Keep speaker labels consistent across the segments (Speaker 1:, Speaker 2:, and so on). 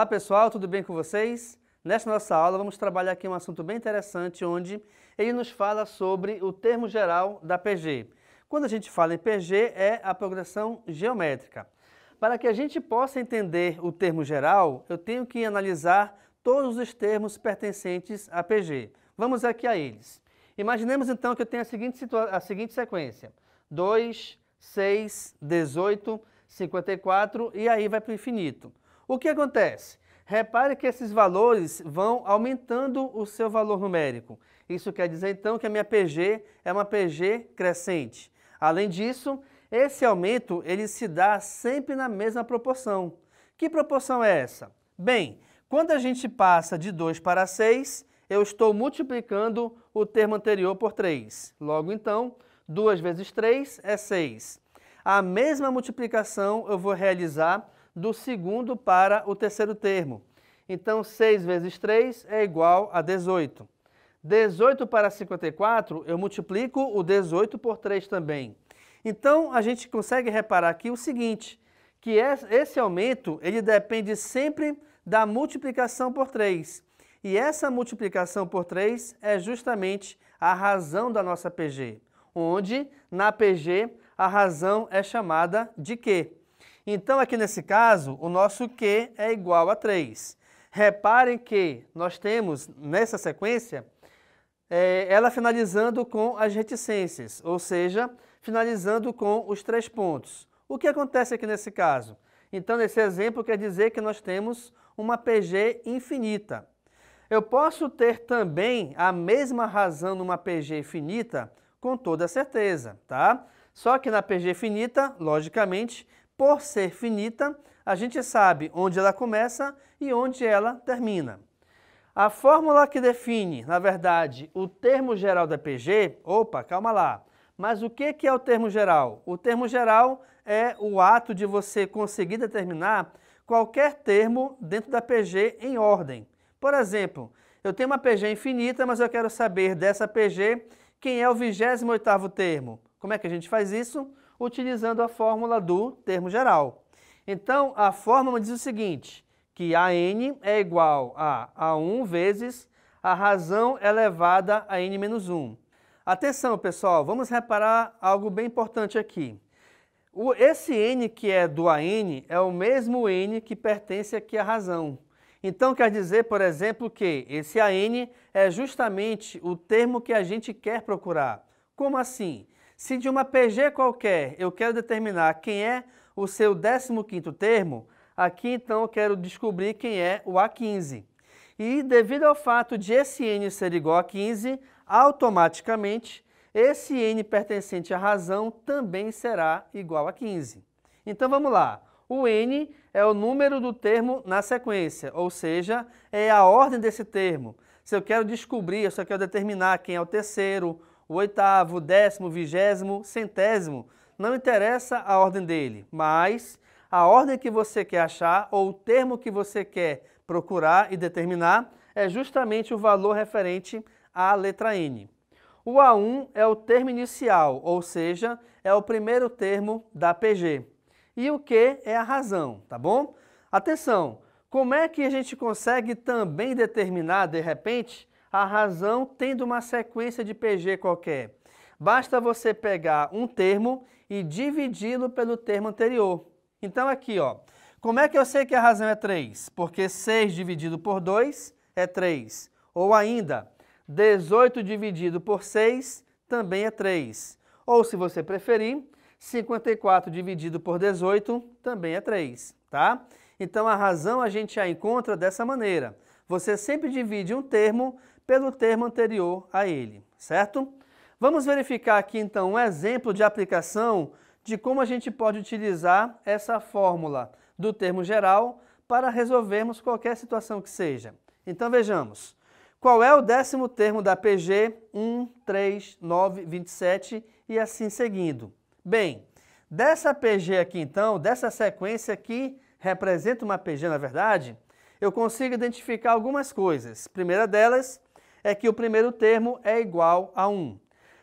Speaker 1: Olá pessoal, tudo bem com vocês? Nesta nossa aula vamos trabalhar aqui um assunto bem interessante onde ele nos fala sobre o termo geral da PG. Quando a gente fala em PG é a progressão geométrica. Para que a gente possa entender o termo geral, eu tenho que analisar todos os termos pertencentes a PG. Vamos aqui a eles. Imaginemos então que eu tenho a seguinte sequência: 2, 6, 18, 54 e aí vai para o infinito. O que acontece? Repare que esses valores vão aumentando o seu valor numérico. Isso quer dizer então que a minha PG é uma PG crescente. Além disso, esse aumento ele se dá sempre na mesma proporção. Que proporção é essa? Bem, quando a gente passa de 2 para 6, eu estou multiplicando o termo anterior por 3. Logo então, 2 vezes 3 é 6. A mesma multiplicação eu vou realizar do segundo para o terceiro termo. Então, 6 vezes 3 é igual a 18. 18 para 54, eu multiplico o 18 por 3 também. Então, a gente consegue reparar aqui o seguinte, que esse aumento ele depende sempre da multiplicação por 3. E essa multiplicação por 3 é justamente a razão da nossa PG, onde na PG a razão é chamada de Q. Então, aqui nesse caso, o nosso Q é igual a 3. Reparem que nós temos, nessa sequência, ela finalizando com as reticências, ou seja, finalizando com os 3 pontos. O que acontece aqui nesse caso? Então, nesse exemplo, quer dizer que nós temos uma PG infinita. Eu posso ter também a mesma razão numa PG infinita com toda certeza, tá? Só que na PG finita, logicamente, por ser finita, a gente sabe onde ela começa e onde ela termina. A fórmula que define, na verdade, o termo geral da PG, calma lá, mas o que é o termo geral? O termo geral é o ato de você conseguir determinar qualquer termo dentro da PG em ordem. Por exemplo, eu tenho uma PG infinita, mas eu quero saber dessa PG quem é o 28º termo. Como é que a gente faz isso? Utilizando a fórmula do termo geral. Então, a fórmula diz o seguinte, que a n é igual a A1 vezes a razão elevada a n menos 1. Atenção, pessoal, vamos reparar algo bem importante aqui. Esse n que é do AN é o mesmo n que pertence aqui à razão. Então, quer dizer, por exemplo, que esse AN é justamente o termo que a gente quer procurar. Como assim? Se de uma PG qualquer eu quero determinar quem é o seu 15º termo, aqui então eu quero descobrir quem é o A15. E devido ao fato de esse n ser igual a 15, automaticamente esse n pertencente à razão também será igual a 15. Então vamos lá. O n é o número do termo na sequência, ou seja, é a ordem desse termo. Se eu quero descobrir, se eu quero determinar quem é o terceiro, o 8º, 10º, 20º, 100º, não interessa a ordem dele, mas a ordem que você quer achar ou o termo que você quer procurar e determinar é justamente o valor referente à letra N. O A1 é o termo inicial, ou seja, é o primeiro termo da PG. E o Q é a razão, tá bom? Atenção, como é que a gente consegue também determinar, de repente, a razão tendo uma sequência de PG qualquer? Basta você pegar um termo e dividi-lo pelo termo anterior. Então aqui, ó, como é que eu sei que a razão é 3? Porque 6 dividido por 2 é 3. Ou ainda, 18 dividido por 6 também é 3. Ou, se você preferir, 54 dividido por 18 também é 3, tá? Então a razão a gente a encontra dessa maneira. Você sempre divide um termo pelo termo anterior a ele, certo? Vamos verificar aqui então um exemplo de aplicação de como a gente pode utilizar essa fórmula do termo geral para resolvermos qualquer situação que seja. Então vejamos. Qual é o 10º termo da PG? 1, 3, 9, 27 e assim seguindo. Bem, dessa PG aqui então, dessa sequência que representa uma PG na verdade, eu consigo identificar algumas coisas. Primeira delas é que o primeiro termo é igual a 1.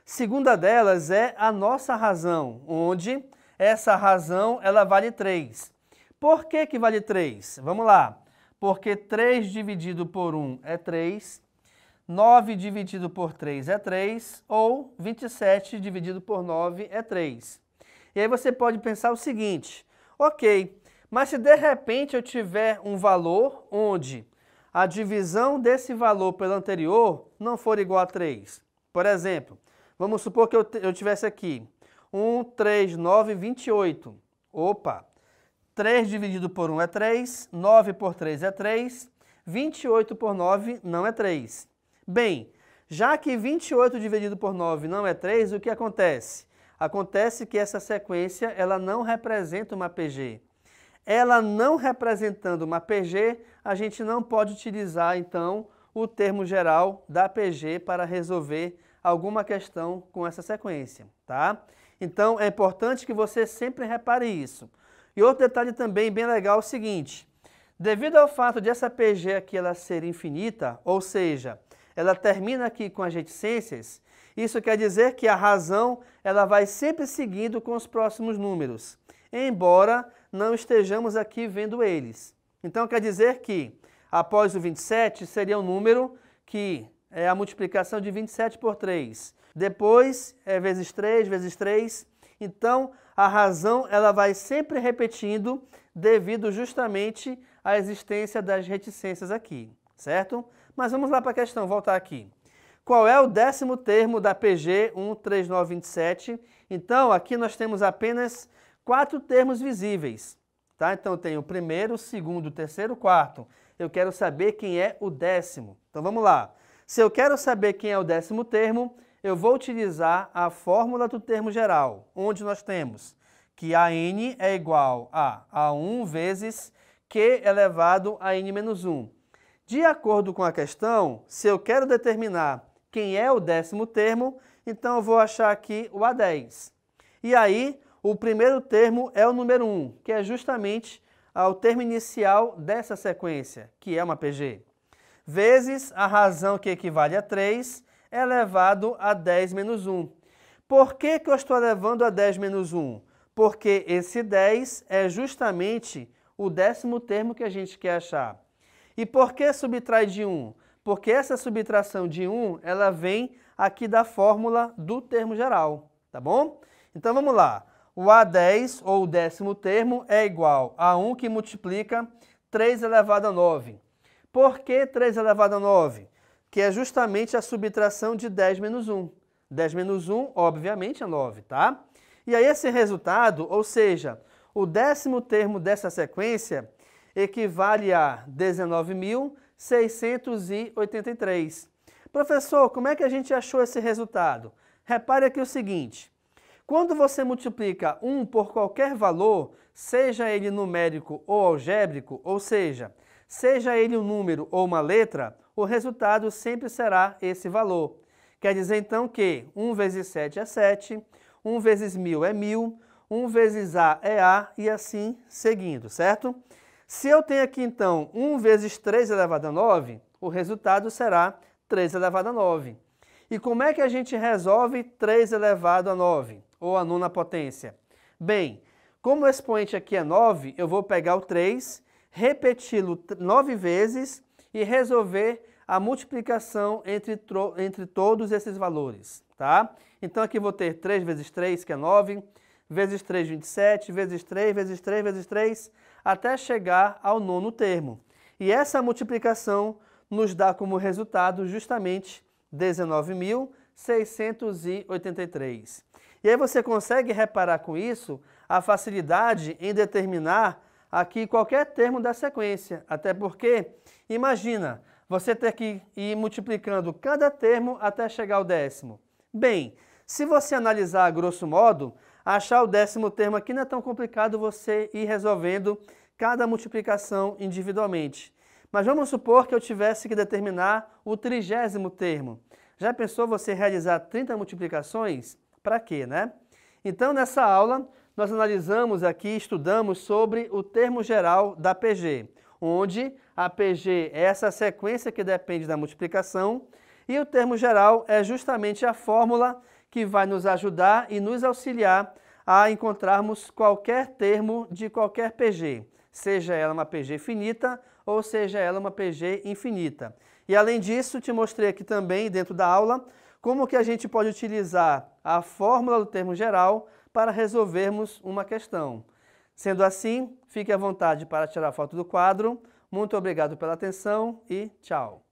Speaker 1: Segunda delas é a nossa razão, onde essa razão ela vale 3. Por que vale 3? Vamos lá. porque 3 dividido por 1 é 3, 9 dividido por 3 é 3, ou 27 dividido por 9 é 3. E aí você pode pensar o seguinte, ok, mas se de repente eu tiver um valor onde a divisão desse valor pelo anterior não for igual a 3. Por exemplo, vamos supor que eu tivesse aqui 1, 3, 9, 28. Opa! 3 dividido por 1 é 3, 9 por 3 é 3, 28 por 9 não é 3. Bem, já que 28 dividido por 9 não é 3, o que acontece? Acontece que essa sequência ela não representa uma PG. Ela não representando uma PG, a gente não pode utilizar, então, o termo geral da PG para resolver alguma questão com essa sequência, tá? Então, é importante que você sempre repare isso. E outro detalhe também bem legal é o seguinte, devido ao fato de essa PG aqui ela ser infinita, ou seja, ela termina aqui com as reticências, isso quer dizer que a razão ela vai sempre seguindo com os próximos números, embora não estejamos aqui vendo eles. Então quer dizer que após o 27 seria um número que é a multiplicação de 27 por 3. Depois é vezes 3, vezes 3. Então a razão ela vai sempre repetindo devido justamente à existência das reticências aqui, certo? Mas vamos lá para a questão, voltar aqui. Qual é o 10º termo da PG 13927? Então aqui nós temos apenas 4 termos visíveis. Tá? Então, eu tenho o primeiro, o segundo, o terceiro, o quarto. Eu quero saber quem é o 10º. Então, vamos lá. Se eu quero saber quem é o 10º termo, eu vou utilizar a fórmula do termo geral, onde nós temos que a n é igual a A1 vezes Q elevado a n menos 1. De acordo com a questão, se eu quero determinar quem é o 10º termo, então eu vou achar aqui o A10. E aí, o primeiro termo é o número 1, que é justamente o termo inicial dessa sequência, que é uma PG, vezes a razão que equivale a 3 elevado a 10 menos 1. Por que eu estou elevando a 10 menos 1? Porque esse 10 é justamente o 10º termo que a gente quer achar. E por que subtrai de 1? Porque essa subtração de 1 ela vem aqui da fórmula do termo geral, tá bom? Então vamos lá. O A10, ou o 10º termo, é igual a 1 que multiplica 3 elevado a 9. Por que 3 elevado a 9? Que é justamente a subtração de 10 menos 1. 10 menos 1, obviamente, é 9, tá? E aí esse resultado, ou seja, o 10º termo dessa sequência equivale a 19.683. Professor, como é que a gente achou esse resultado? Repare aqui o seguinte. Quando você multiplica 1 por qualquer valor, seja ele numérico ou algébrico, ou seja ele um número ou uma letra, o resultado sempre será esse valor. Quer dizer então que 1 vezes 7 é 7, 1 vezes 1000 é 1000, 1 vezes A é A e assim seguindo, certo? Se eu tenho aqui então 1 vezes 3 elevado a 9, o resultado será 3 elevado a 9. E como é que a gente resolve 3 elevado a 9? Ou a nona potência? Bem, como o expoente aqui é 9, eu vou pegar o 3, repeti-lo 9 vezes e resolver a multiplicação entre todos esses valores, tá? Então aqui vou ter 3 vezes 3, que é 9, vezes 3, 27, vezes 3, vezes 3, vezes 3, até chegar ao nono termo. E essa multiplicação nos dá como resultado justamente 19.683. E aí você consegue reparar com isso a facilidade em determinar aqui qualquer termo da sequência. Até porque, imagina, você ter que ir multiplicando cada termo até chegar ao 10º. Bem, se você analisar a grosso modo, achar o 10º termo aqui não é tão complicado você ir resolvendo cada multiplicação individualmente. Mas vamos supor que eu tivesse que determinar o 30º termo. Já pensou você realizar 30 multiplicações? Para quê, né? Então, nessa aula, nós analisamos aqui, estudamos sobre o termo geral da PG, onde a PG é essa sequência que depende da multiplicação e o termo geral é justamente a fórmula que vai nos ajudar e nos auxiliar a encontrarmos qualquer termo de qualquer PG, seja ela uma PG finita ou seja ela uma PG infinita. E além disso, te mostrei aqui também, dentro da aula, como que a gente pode utilizar a fórmula do termo geral para resolvermos uma questão. Sendo assim, fique à vontade para tirar foto do quadro. Muito obrigado pela atenção e tchau!